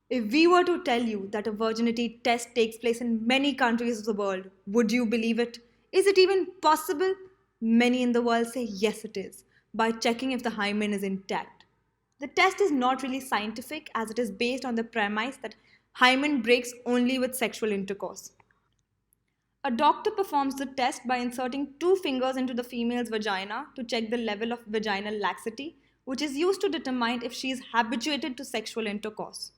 If we were to tell you that a virginity test takes place in many countries of the world, would you believe it? Is it even possible? Many in the world say yes, it is, by checking if the hymen is intact. The test is not really scientific as it is based on the premise that hymen breaks only with sexual intercourse. A doctor performs the test by inserting two fingers into the female's vagina to check the level of vaginal laxity, which is used to determine if she is habituated to sexual intercourse.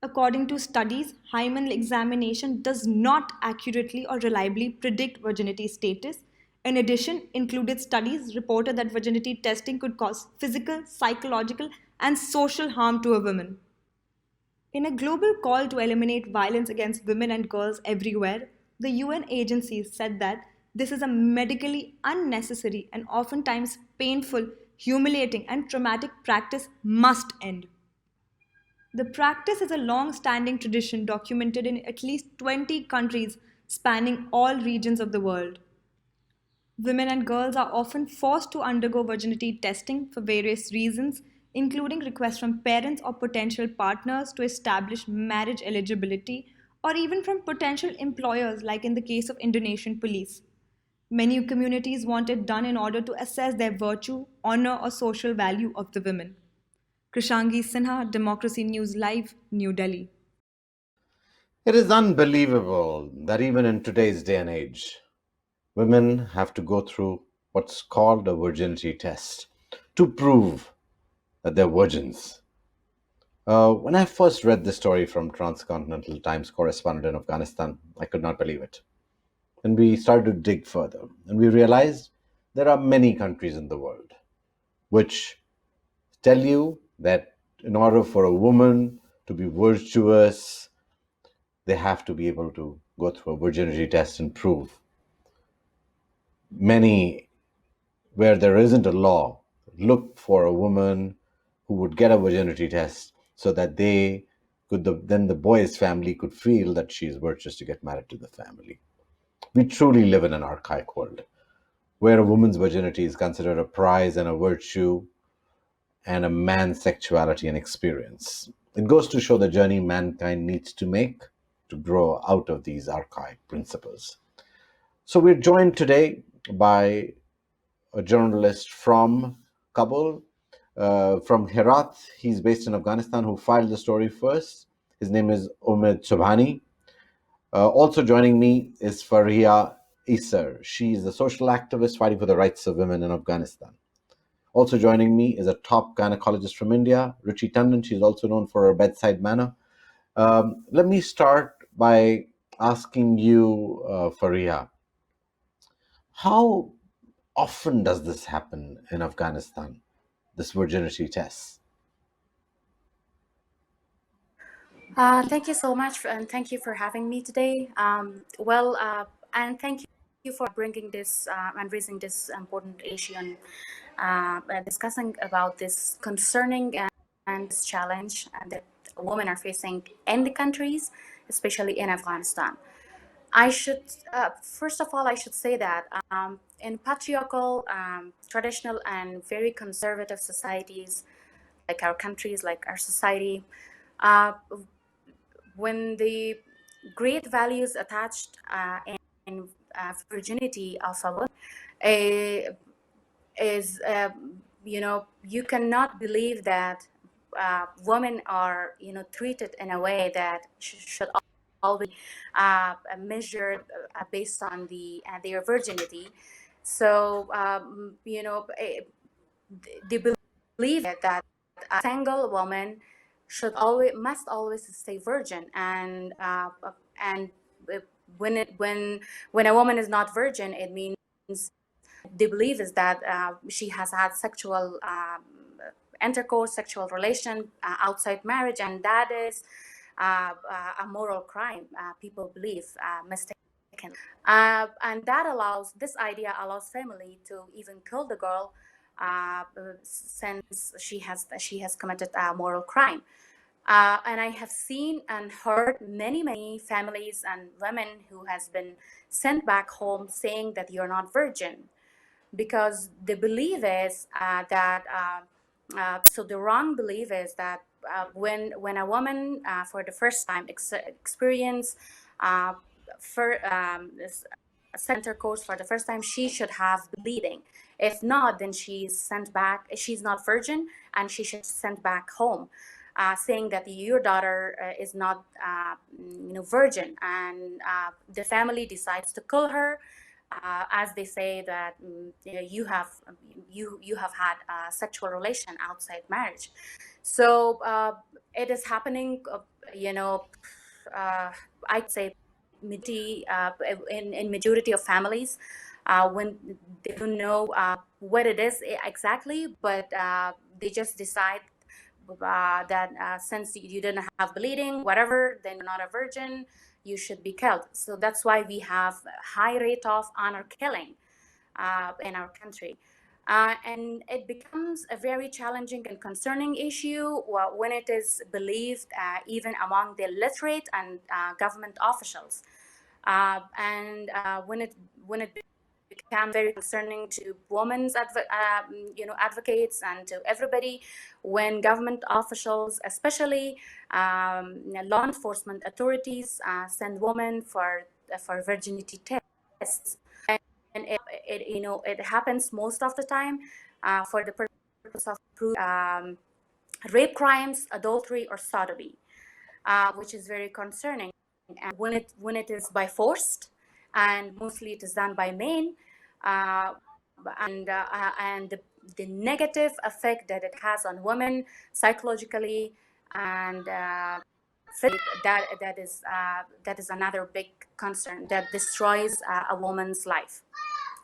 According to studies, hymen examination does not accurately or reliably predict virginity status. In addition, included studies reported that virginity testing could cause physical, psychological, and social harm to a woman. In a global call to eliminate violence against women and girls everywhere, the UN agencies said that this is a medically unnecessary and oftentimes painful, humiliating, and traumatic practice must end. The practice is a long standing tradition documented in at least 20 countries spanning all regions of the world. Women and girls are often forced to undergo virginity testing for various reasons, including requests from parents or potential partners to establish marriage eligibility, or even from potential employers, like in the case of Indonesian police. Many communities want it done in order to assess their virtue, honor, or social value of the women. Krishangi Sinha, Democracy News Live, New Delhi. It is unbelievable that even in today's day and age, women have to go through what's called a virginity test to prove that they're virgins. When I first read this story from Transcontinental Times correspondent in Afghanistan, I could not believe it. And we started to dig further, and we realized there are many countries in the world which tell you that in order for a woman to be virtuous, they have to be able to go through a virginity test and prove. Many, where there isn't a law, look for a woman who would get a virginity test so that then the boy's family could feel that she is virtuous to get married to the family. We truly live in an archaic world where a woman's virginity is considered a prize and a virtue and a man's sexuality and experience. It goes to show the journey mankind needs to make to grow out of these archaic principles. So we're joined today by a journalist from Kabul, from Herat. He's based in Afghanistan, who filed the story first. His name is Omid Sobhani. Also joining me is Fariha Easar. She is a social activist fighting for the rights of women in Afghanistan. Also joining me is a top gynecologist from India, Ruchi Tandon. She's also known for her bedside manner. Let me start by asking you, Fariha, how often does this happen in Afghanistan, this virginity test? Thank you so much, and thank you for having me today. And thank you for bringing this and raising this important issue and discussing about this concerning and this challenge that women are facing in the countries, especially in Afghanistan. I should, first of all, I should say that in patriarchal, traditional, and very conservative societies, like our countries, like our society, uh, when the great values attached in virginity of a woman uh, is, you cannot believe that women are, treated in a way that should always measured based on their virginity. So, they believe that a single woman should always must always stay virgin, and when a woman is not virgin, it means they believe is that she has had sexual intercourse, sexual relation outside marriage, and that is a moral crime. People believe mistaken. And that allows, this idea allows family to even kill the girl since she has committed a moral crime. And I have seen and heard many families and women who has been sent back home saying that you're not virgin, because the belief is that so the wrong belief is that when a woman for the first time experience uh, for intercourse for the first time, she should have bleeding. If not, then she's sent back. She's not virgin, and she should sent back home, saying that your daughter is not, virgin, and the family decides to kill her, as they say that you have had a sexual relation outside marriage. So it is happening. I'd say in majority of families, when they don't know what it is exactly, but they just decide that since you didn't have bleeding, whatever, then you're not a virgin, you should be killed. So that's why we have a high rate of honor killing in our country. And it becomes a very challenging and concerning issue when it is believed even among the literate and government officials. And when it become very concerning to women's advocates and to everybody, when government officials, especially law enforcement authorities, send women for virginity tests. And it happens most of the time for the purpose of rape crimes, adultery, or sodomy, which is very concerning. And when it is by forced, and mostly it is done by men, uh, and the negative effect that it has on women psychologically and that is another big concern that destroys a woman's life.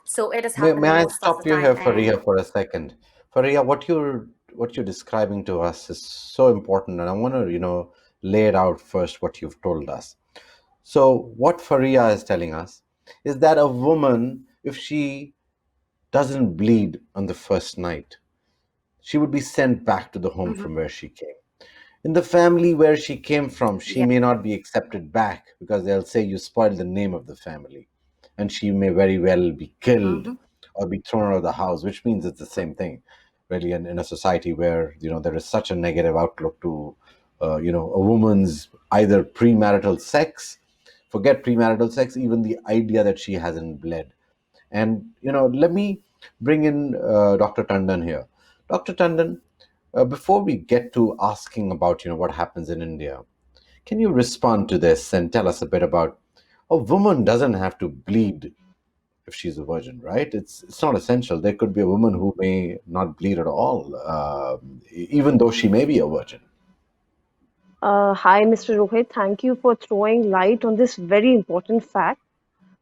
So it is May happening I most of the stop you time. here, And Fariha, for a second? Fariha, what you're describing to us is so important, and I want to, lay it out first what you've told us. So what Fariha is telling us is that a woman, if she doesn't bleed on the first night, she would be sent back to the home mhm, from where she came. In the family where she came from, she yeah, may not be accepted back because they'll say you spoiled the name of the family. And she may very well be killed mhm, or be thrown out of the house, which means it's the same thing, really, in a society where, there is such a negative outlook to, a woman's either premarital sex, forget premarital sex, even the idea that she hasn't bled. And, let me bring in Dr. Tandon here. Dr. Tandon, before we get to asking about, what happens in India, can you respond to this and tell us a bit about a woman doesn't have to bleed if she's a virgin, right? It's not essential. There could be a woman who may not bleed at all, even though she may be a virgin. Hi, Mr. Rohit. Thank you for throwing light on this very important fact.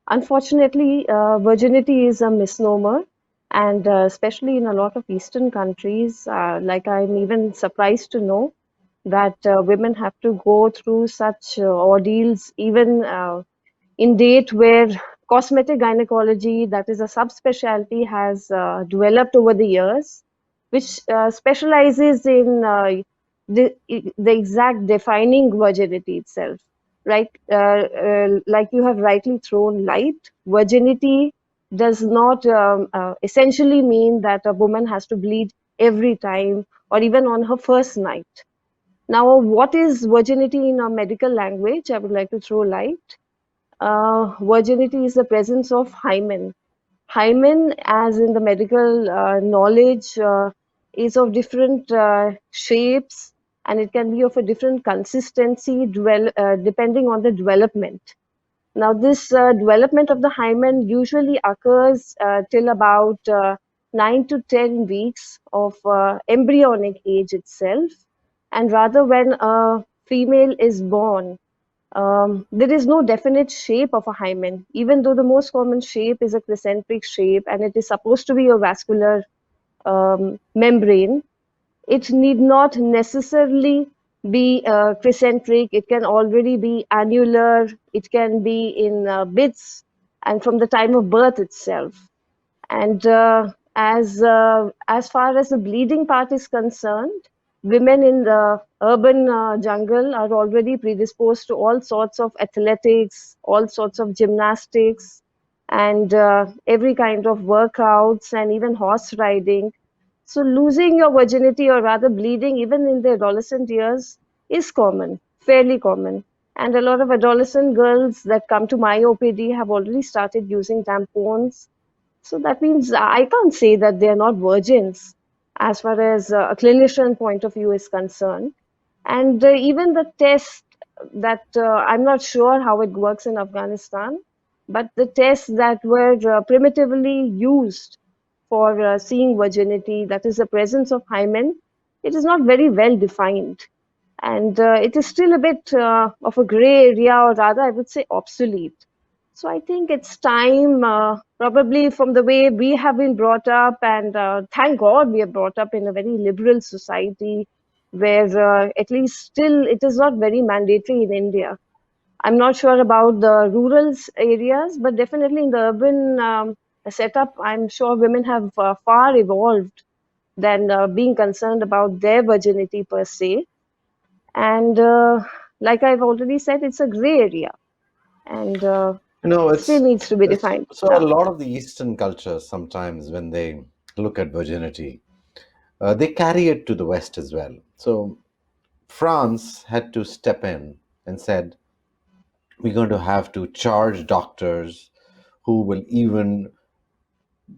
Unfortunately, virginity is a misnomer, and especially in a lot of Eastern countries, like I'm even surprised to know that women have to go through such ordeals, even in date where cosmetic gynecology, that is a subspecialty, has developed over the years, which specializes in the exact defining virginity itself. Right, like you have rightly thrown light, virginity does not essentially mean that a woman has to bleed every time or even on her first night. Now, what is virginity in a medical language? I would like to throw light. Virginity is the presence of hymen. Hymen, as in the medical knowledge, is of different shapes, and it can be of a different consistency depending on the development. Now, this development of the hymen usually occurs till about 9 to 10 weeks of embryonic age itself, and rather when a female is born, there is no definite shape of a hymen, even though the most common shape is a concentric shape and it is supposed to be a vascular membrane. It need not necessarily be concentric. It can already be annular. It can be in bits and from the time of birth itself. And as far as the bleeding part is concerned, women in the urban jungle are already predisposed to all sorts of athletics, all sorts of gymnastics, and every kind of workouts, and even horse riding. So losing your virginity or rather bleeding even in the adolescent years is common, fairly common. And a lot of adolescent girls that come to my OPD have already started using tampons. So that means I can't say that they are not virgins as far as a clinician point of view is concerned. And even the test that I'm not sure how it works in Afghanistan, but the tests that were primitively used for seeing virginity, that is the presence of hymen, it is not very well defined. And it is still a bit of a gray area, or rather, I would say obsolete. So I think it's time, probably from the way we have been brought up, and thank God we are brought up in a very liberal society where at least still it is not very mandatory in India. I'm not sure about the rural areas, but definitely in the urban setup, I'm sure women have far evolved than being concerned about their virginity per se. And like I've already said, it's a gray area and still needs to be it's defined. so a lot of the Eastern cultures sometimes when they look at virginity, they carry it to the West as well. So France had to step in and said, we're going to have to charge doctors who will even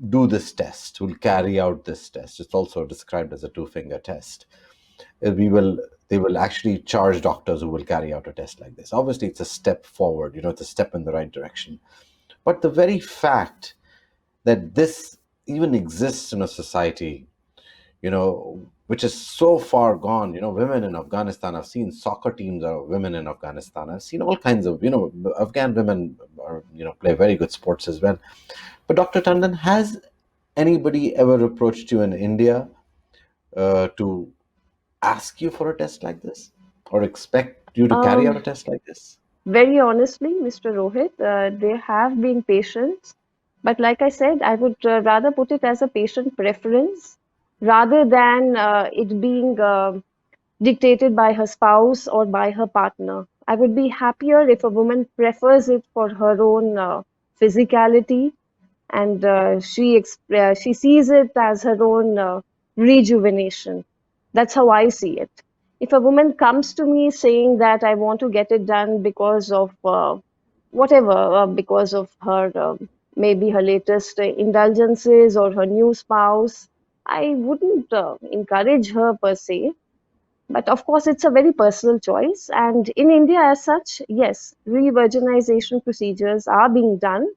do this test, who will carry out this test. It's also described as a two-finger test. We will They will actually charge doctors who will carry out a test like this. Obviously, it's a step forward, it's a step in the right direction. But the very fact that this even exists in a society, which is so far gone. Women in Afghanistan, I've seen soccer teams of women in Afghanistan. I've seen all kinds of, Afghan women are, play very good sports as well. But Dr. Tandon, has anybody ever approached you in India to ask you for a test like this or expect you to carry out a Um, test like this? Very honestly, Mr. Rohit, they have been patients, but like I said, I would rather put it as a patient preference rather than it being dictated by her spouse or by her partner. I would be happier if a woman prefers it for her own physicality, and she sees it as her own rejuvenation. That's how I see it. If a woman comes to me saying that I want to get it done because of whatever, because of her maybe her latest indulgences or her new spouse, I wouldn't encourage her per se. But of course, it's a very personal choice. And in India, as such, yes, re-virginization procedures are being done.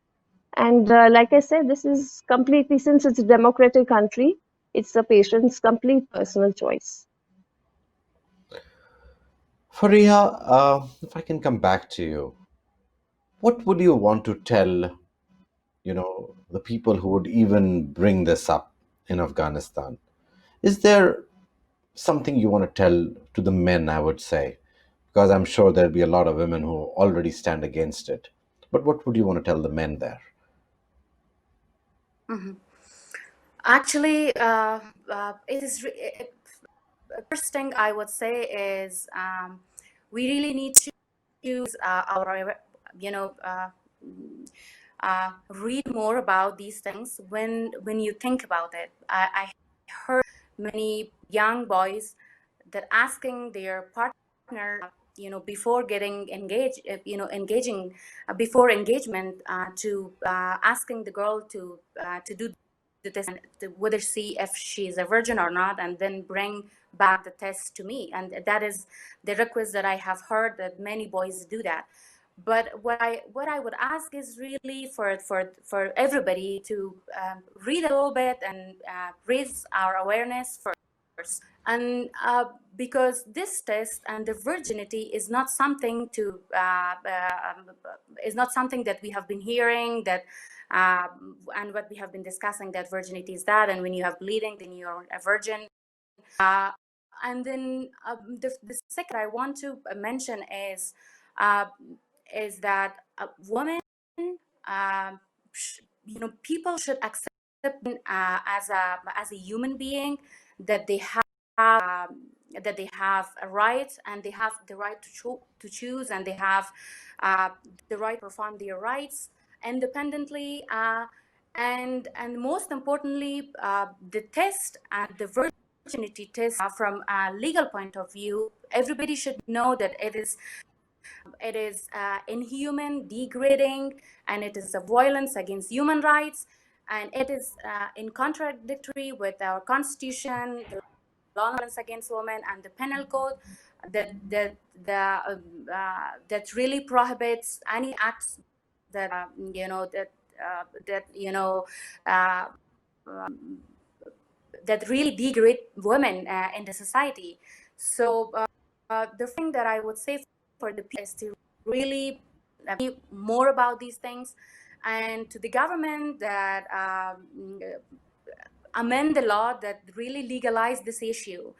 And like I said, this is completely, since it's a democratic country, it's the patient's complete personal choice. Fariha, if I can come back to you, what would you want to tell, the people who would even bring this up in Afghanistan? Is there something you want to tell to the men, I would say? Because I'm sure there'll be a lot of women who already stand against it. But what would you want to tell the men there? Mhm. Actually, it is first thing I would say is we really need to use our you know read more about these things. When you think about it, I heard many young boys that asking their partner, before getting engaged, engaging before engagement, to asking the girl to do the test and to whether see if she's a virgin or not, and then bring back the test to me. And that is the request that I have heard that many boys do that. But what I would ask is really for everybody to read a little bit and raise our awareness first. And because this test and the virginity is not something to is not something that we have been hearing, that and what we have been discussing, that virginity is that, and when you have bleeding then you're a virgin. uh, and then the second I want to mention uh, is that women, um, people should accept as a human being, that they have that they have a right, and they have the right to choose, and they have the right to perform their rights independently. and most importantly, the test and the virginity test, from a legal point of view, everybody should know that it is inhuman, degrading, and it is a violence against human rights, and it is in contradictory with our constitution, the law on violence against women, and the penal code that really prohibits any acts that that uh, that really degrade women in the society. So the thing that I would say for the people is to really be more about these things, and to the government that amend the law that really legalize this issue.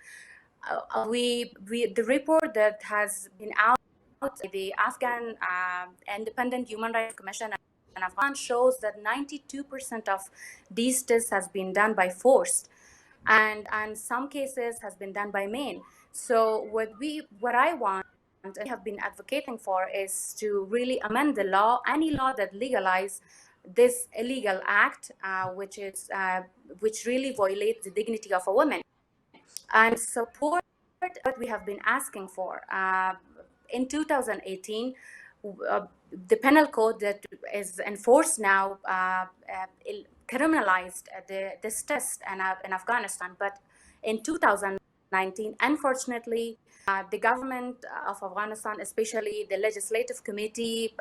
The report that has been out by the Afghan Independent Human Rights Commission in Afghanistan shows that 92% of these tests has been done by force, and some cases has been done by men. So what I want and have been advocating for is to really amend the law, any law that legalize this illegal act, which really violates the dignity of a woman, and support what we have been asking for. In 2018, the penal code that is enforced now criminalized this test in Afghanistan. But in 2019, unfortunately, the government of Afghanistan, especially the legislative committee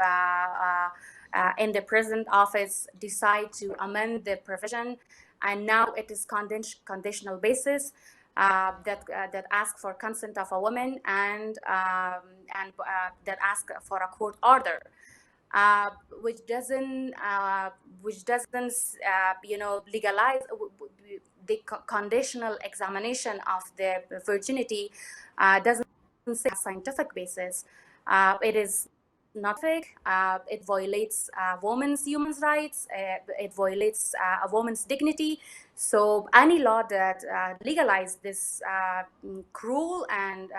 in the present office, decide to amend the provision, and now it is conditional basis that ask for consent of a woman, and that ask for a court order, which doesn't legalize the conditional examination of the virginity. Doesn't say a scientific basis. It is not fake. It violates a woman's human rights. It violates a woman's dignity. So any law that legalizes this cruel and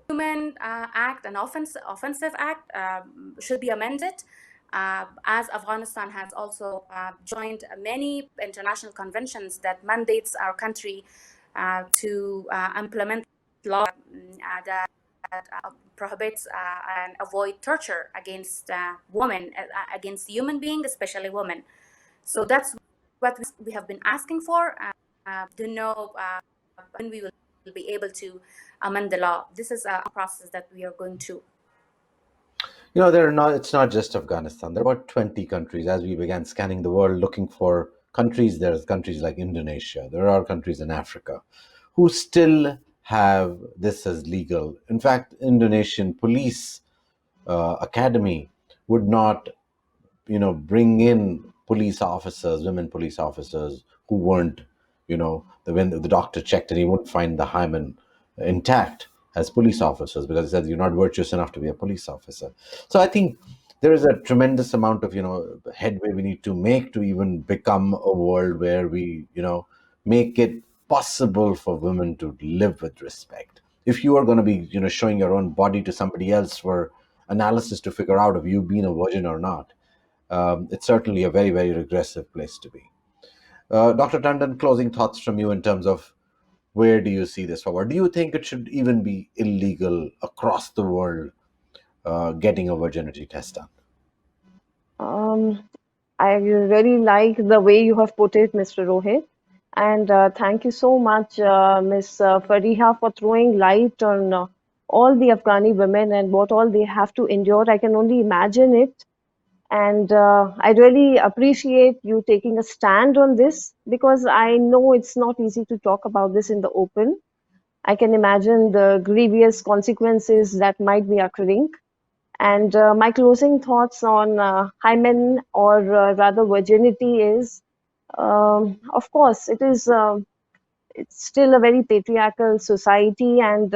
human act, an offensive act, should be amended. As Afghanistan has also joined many international conventions that mandates our country to implement law that prohibits and avoid torture against women, against human beings, especially women. So that's what we have been asking for, to know when we will be able to amend the law. This is a process that we are going through. It's not just Afghanistan. There are about 20 countries. As we began scanning the world looking for countries, there's countries like Indonesia. There are countries in Africa who still have this as legal. In fact, Indonesian police academy would not, bring in police officers, women police officers who weren't, when the doctor checked and he wouldn't find the hymen intact as police officers, because he says you're not virtuous enough to be a police officer. So I think there is a tremendous amount of, headway we need to make to even become a world where we, make it possible for women to live with respect. If you are going to be, showing your own body to somebody else for analysis to figure out if you've been a virgin or not, it's certainly a very, very regressive place to be. Dr. Tandon, closing thoughts from you in terms of where do you see this forward? Do you think it should even be illegal across the world getting a virginity test done? I really like the way you have put it, Mr. Rohit. And thank you so much, Ms. Fariha, for throwing light on all the Afghani women and what all they have to endure. I can only imagine it. And I really appreciate you taking a stand on this, because I know it's not easy to talk about this in the open. I can imagine the grievous consequences that might be occurring. And my closing thoughts on hymen, or rather virginity, is, of course, it's still a very patriarchal society, and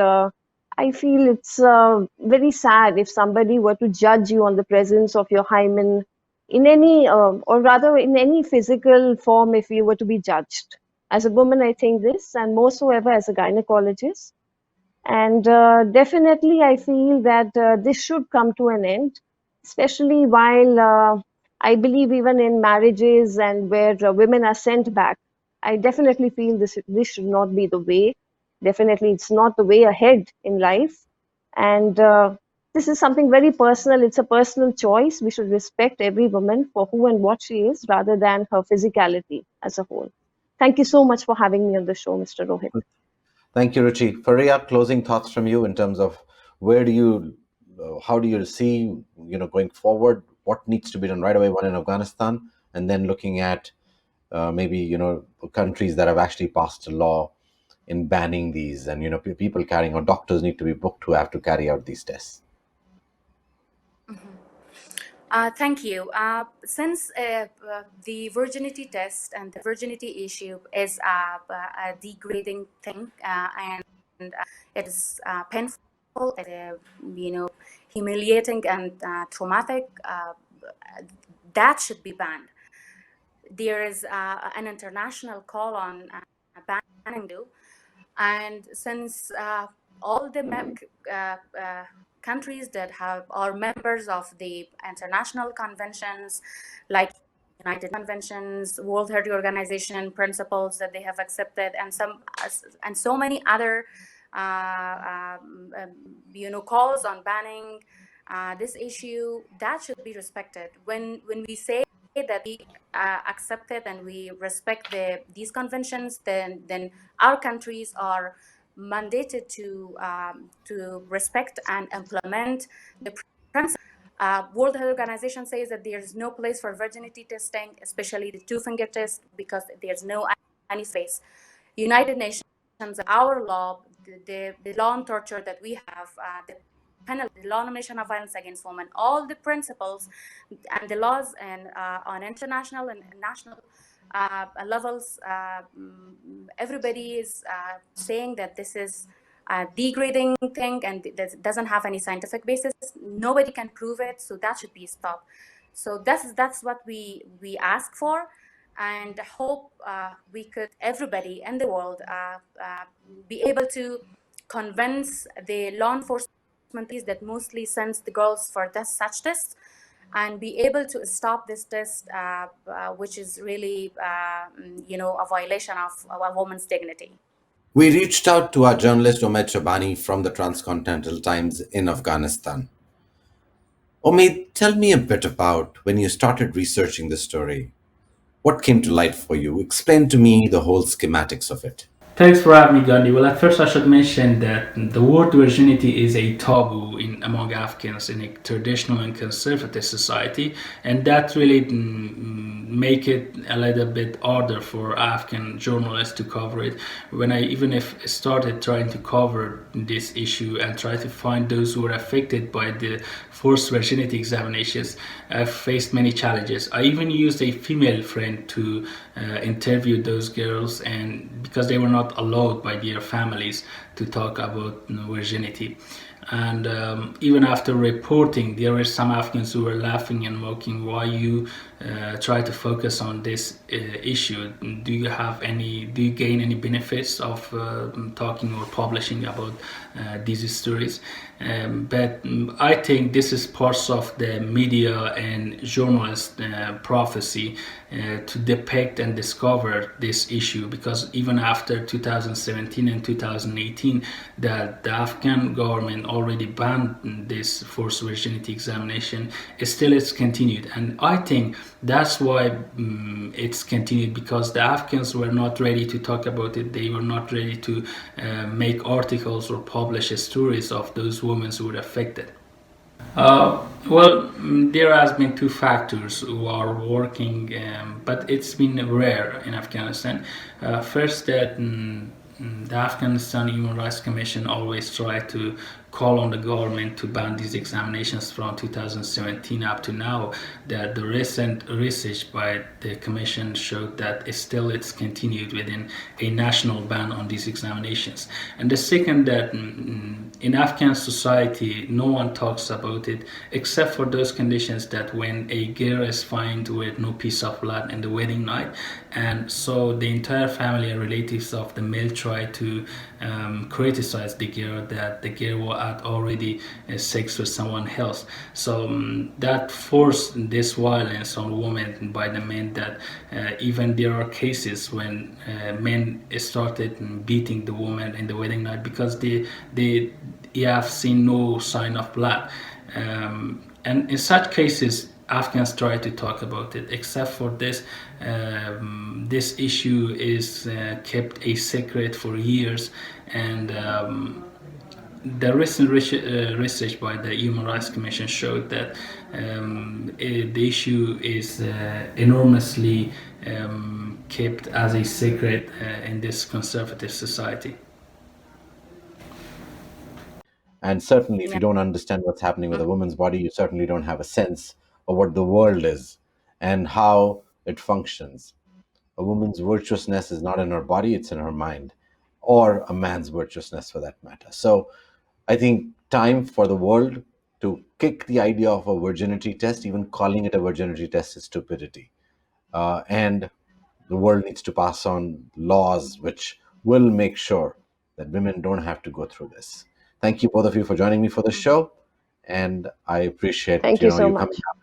I feel it's very sad if somebody were to judge you on the presence of your hymen in any, or rather in any physical form, if you were to be judged. As a woman, I think this, and more so ever as a gynecologist. And definitely, I feel that this should come to an end, especially while I believe even in marriages and where women are sent back, I definitely feel this should not be the way. Definitely, it's not the way ahead in life. And this is something very personal. It's a personal choice. We should respect every woman for who and what she is rather than her physicality as a whole. Thank you so much for having me on the show, Mr. Rohit. Thank you, Ruchi. Faria, closing thoughts from you in terms of where do you, how do you see, going forward, what needs to be done right away, one in Afghanistan, and then looking at maybe, countries that have actually passed a law in banning these, and, people carrying, or doctors need to be booked who have to carry out these tests. Thank you. Since the virginity test and the virginity issue is a degrading thing, and it is painful, humiliating and traumatic, that should be banned. There is an international call on banning it, and since all the countries that are members of the international conventions, like United Conventions, World Health Organization principles that they have accepted, and so many other calls on banning this issue, that should be respected. When we say that we accept it and we respect these conventions, then our countries are mandated to respect and implement the principles. World Health Organization says that there's no place for virginity testing, especially the two-finger test, because there's no any space. United Nations, our law, the law on torture that we have, the penalty, the law on elimination of violence against women, all the principles and the laws and on international and national levels, everybody is saying that this is a degrading thing and that doesn't have any scientific basis. Nobody can prove it, so that should be stopped. So that's what we ask for, and hope we could, everybody in the world, be able to convince the law enforcement that mostly sends the girls for such tests, and be able to stop this test, which is really, a violation of a woman's dignity. We reached out to our journalist Omid Sobhani from the Transcontinental Times in Afghanistan. Omid, tell me a bit about when you started researching this story. What came to light for you? Explain to me the whole schematics of it. Thanks for having me, Gandhi. Well, at first, I should mention that the word virginity is a taboo among Afghans in a traditional and conservative society, and that really make it a little bit harder for Afghan journalists to cover it. When I started trying to cover this issue and try to find those who were affected by the forced virginity examinations, I faced many challenges. I even used a female friend to interview those girls, and because they were not allowed by their families to talk about virginity. And even after reporting, there were some Afghans who were laughing and mocking, why you try to focus on this issue. Do you gain any benefits of talking or publishing about these stories? But I think this is part of the media and journalist prophecy to depict and discover this issue, because even after 2017 and 2018, the Afghan government already banned this forced virginity examination. It's continued, and I think that's why it's continued, because the Afghans were not ready to talk about it. They were not ready to make articles or publish stories of those women who were affected. Well, there has been two factors who are working, but it's been rare in Afghanistan. First, that the Afghanistan Human Rights Commission always tried to call on the government to ban these examinations from 2017 up to now. That the recent research by the commission showed that it's continued within a national ban on these examinations. And the second, that in Afghan society, no one talks about it except for those conditions that when a girl is found with no piece of blood in the wedding night, And so the entire family and relatives of the male try to criticize the girl, that the girl had already sex with someone else. So that forced this violence on women by the men, that even there are cases when men started beating the woman in the wedding night because they have seen no sign of blood. And in such cases, Afghans try to talk about it. Except for this, this issue is kept a secret for years, and the recent research by the Human Rights Commission showed that the issue is enormously kept as a secret in this conservative society. And certainly, if Yeah. you don't understand what's happening with a woman's body, you certainly don't have a sense of what the world is and how it functions. A woman's virtuousness is not in her body, it's in her mind, or a man's virtuousness for that matter. So I think time for the world to kick the idea of a virginity test. Even calling it a virginity test is stupidity. And the world needs to pass on laws which will make sure that women don't have to go through this. Thank you, both of you, for joining me for the show. And I appreciate, Thank you so you coming much. up